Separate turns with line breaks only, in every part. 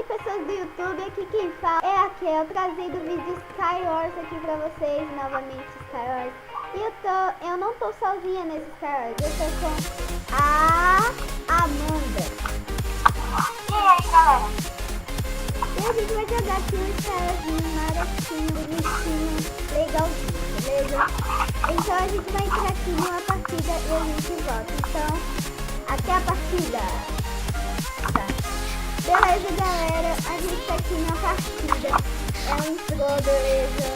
aí, pessoas do YouTube, aqui quem fala é a Kel, trazendo o vídeo Skywars aqui pra vocês, novamente Skywars. E eu não tô sozinha nesse Skywars, eu tô com a Amanda.
E aí, galera?
E a gente vai jogar aqui um Skywars maravilhoso, bonitinho, legalzinho, beleza? Então a gente vai entrar aqui numa partida e a gente volta. Então, até a partida! Beleza, galera, a gente tá aqui na partida. Ela entrou, beleza.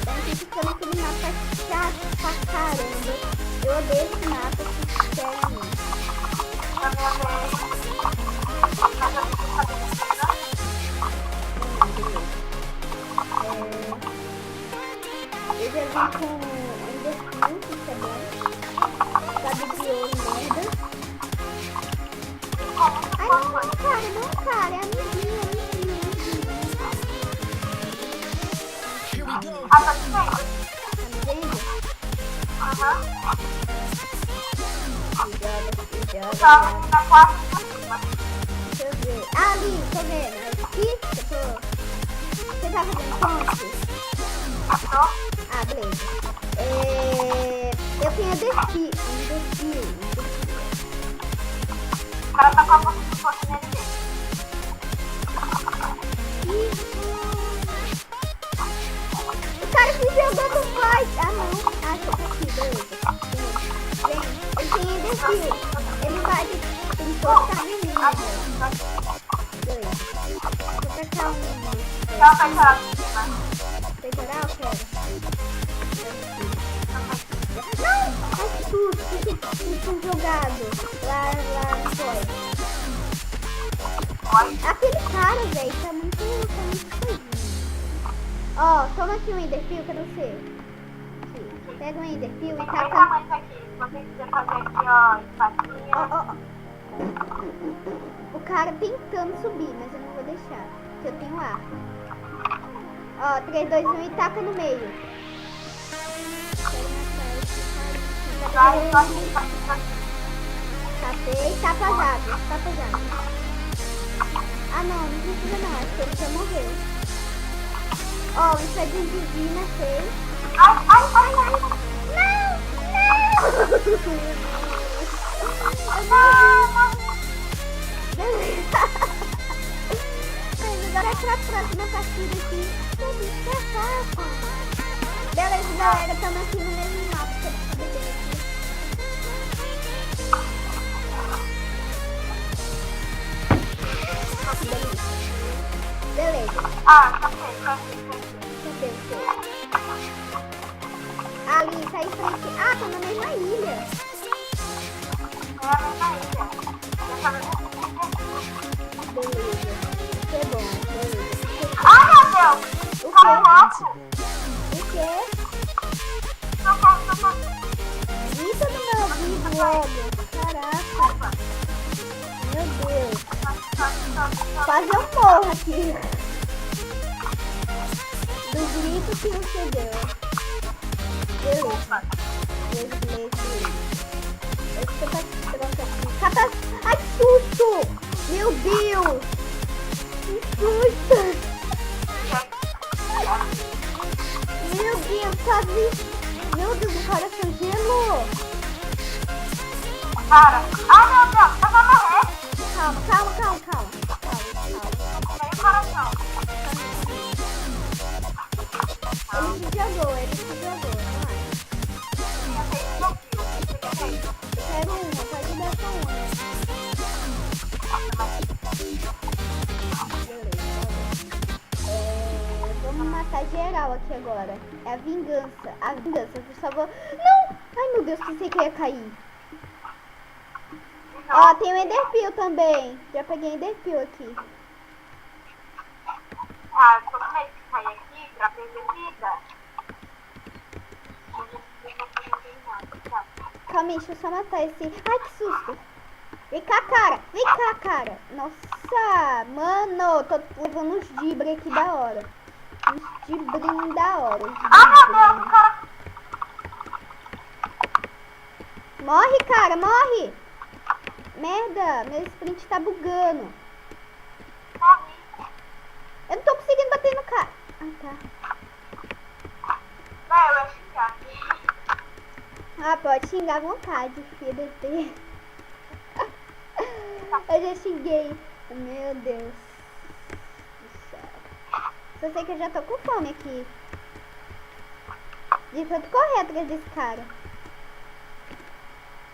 A gente fica naquele mapa chato pra caramba. Eu odeio esse mapa, sinceramente. Eu já vim com Enderpeel, isso é bom. Sabe de ouro, merda. Ai, não, cara, é amiguinho.
Ah, tá de vendo?
Tá me vendo?
Aham.
Cuidado.
Na quarta.
Deixa eu ver. Ah, ali, tô vendo. Aqui, você tá fazendo ponte? Ah, beleza. Eu tenho Enderpeel.
O cara tá com a boca de força nele mesmo.
O cara se jogou no fight. Ah, não. Ah, tô aqui, beleza. Gente, ele tem Enderpeel. Ele vai tem que colocar no mínimo. Beleza. Vou tacar um.
Dá pra entrar aqui, né?
Vai jogar? Eu quero. Não! Ai, que susto! Que tinha jogado lá no foi. Aquele cara, velho, tá muito coisinho. Ó, toma aqui um Enderpeel pra você. Aqui. Pega um Enderpeel e
Tem
taca.
tamanho aqui. Se você quiser fazer aqui, ó, espacinha.
Ó. O cara tentando subir, mas eu não vou deixar. Porque eu tenho ar. Ó, 3, 2, 1 e taca no meio.
Vai.
Tapei, tapa as águas. Ah, não precisa não, acho que ele já morreu. Ó, o Infedinho divina fez.
Ai.
Não! Beleza. Agora é pra próxima partida aqui. Beleza, galera, estamos aqui no mesmo mapa. Beleza.
Ah, tá feito.
Cadê o seu? Ali, tá em frente. Ah, tá na mesma ilha.
É a mesma ilha.
Beleza. Isso é bom, beleza.
Ai, meu Deus.
O
Tá louco?
quê?
Socorro.
Grita no meu ouvido logo. Caraca. Meu Deus. Quase eu morro aqui. Do grito que você deu. Beleza. Ai, que susto! Meu Deus! Que susto! Meu Deus, quase... Meu Deus, o cara congelou!
Cara, ai, meu Deus, eu vou morrer.
Calma.
Tem o coração.
Ele se jogou, não é? Pega uma, pode dar só uma. Beleza. Vamos matar geral aqui agora. É a vingança. Eu só vou... Não! Ai, meu Deus, pensei que eu ia cair. Ó, tem o Enderpeel também. Já peguei Enderpeel aqui.
Ah, eu tô com medo de cair aqui pra perder vida.
Calma aí, deixa eu só matar esse... Ai, que susto. Vem cá, cara. Nossa, mano, tô levando uns dibre aqui da hora. Uns dibrinhos da hora.
Ah, meu Deus, cara.
Morre, cara, morre. merda, meu sprint tá bugando.
Morri.
Eu não tô conseguindo bater no cara. Ah, tá.
Vai, eu ia xingar.
Ah, pode xingar à vontade, filha de Deus. Eu já xinguei. Meu Deus do céu. Só sei que eu já tô com fome aqui. De tanto correr atrás desse cara.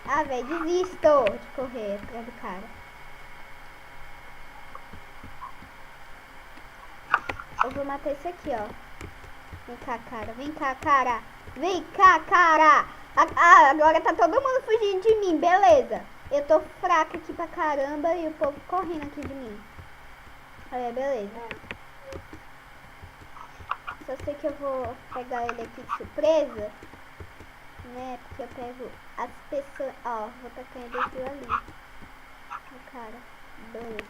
Ah, velho, desisto de correr atrás do cara. Eu vou matar esse aqui, ó. Vem cá, cara. Vem cá, cara. Vem cá, cara. Ah, agora tá todo mundo fugindo de mim. Beleza. Eu tô fraca aqui pra caramba e o povo correndo aqui de mim. É, beleza. Só sei que eu vou pegar ele aqui de surpresa. Né? Porque eu pego as pessoas. Ó, vou tacar ele aqui ali. O cara. Beleza.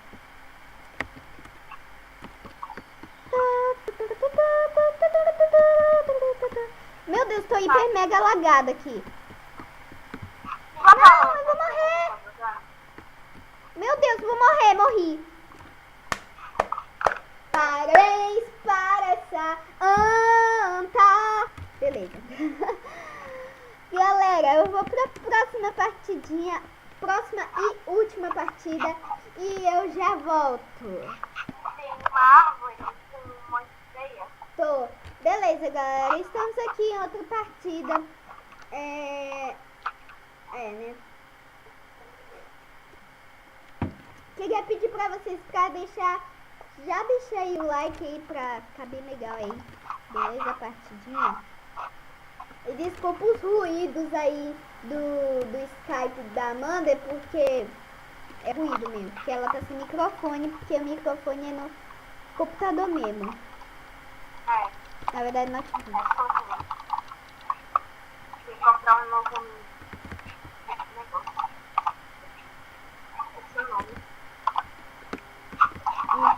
Meu Deus, tô hiper mega lagada aqui. Não, eu vou morrer. Meu Deus, vou morrer, morri. Parabéns para essa anta. Beleza. Galera, eu vou pra próxima partidinha. Próxima e última partida. E eu já volto.
Tem uma árvore com um monte de teia.
Tô. Beleza, galera. Estamos aqui em outra partida. Né? Queria pedir pra vocês pra deixar... Já deixa aí o like aí pra ficar bem legal aí. Beleza, a partidinha. E desculpa os ruídos aí do Skype da Amanda, porque é ruído mesmo. Porque ela tá sem microfone, porque o microfone é no computador mesmo.
É,
Na verdade, notebook.
sozinho. Tem que comprar um novo negócio. Esse é o nome.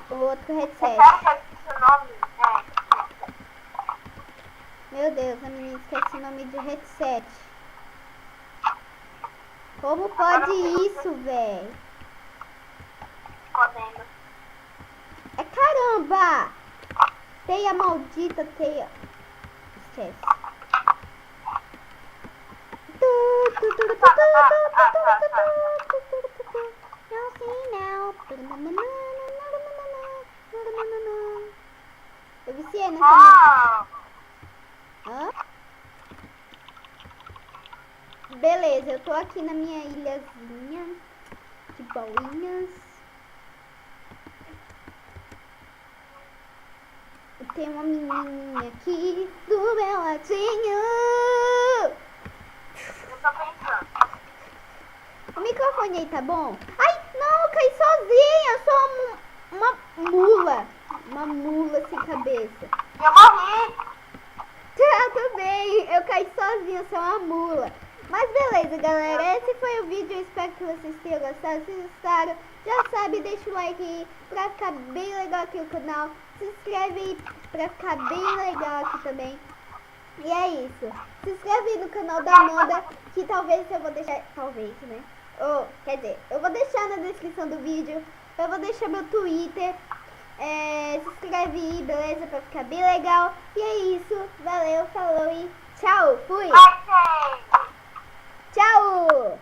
O outro
Eu
headset.
quero que eu esqueça o nome.
Meu Deus, a menina esquece o nome de headset. Como pode isso, velho?
Podendo.
É caramba! Teia maldita, teia. Esquece. Não sei não. Eu viciei nessa música. Hã? Beleza, eu tô aqui na minha ilhazinha de boinhas. E tem uma menininha aqui do meu ladinho.
Eu tô pensando.
O microfone aí tá bom? Ai, não, eu caí sozinha. Eu sou uma mula. Uma mula sem cabeça.
Eu morri.
Tá, tudo bem. Eu caí sozinha, eu sou uma mula. Mas beleza, galera. Esse foi o vídeo. Eu espero que vocês tenham gostado. Se gostaram, já sabe, deixa o like aí pra ficar bem legal aqui no canal. Se inscreve aí pra ficar bem legal aqui também. E é isso. Se inscreve aí no canal da Amanda, que talvez eu vou deixar... Talvez, né? Ou, quer dizer, eu vou deixar na descrição do vídeo. Eu vou deixar meu Twitter. Se inscreve aí, beleza? Pra ficar bem legal. E é isso. Valeu, falou e tchau. Fui.
Ai, gente.
Tchau.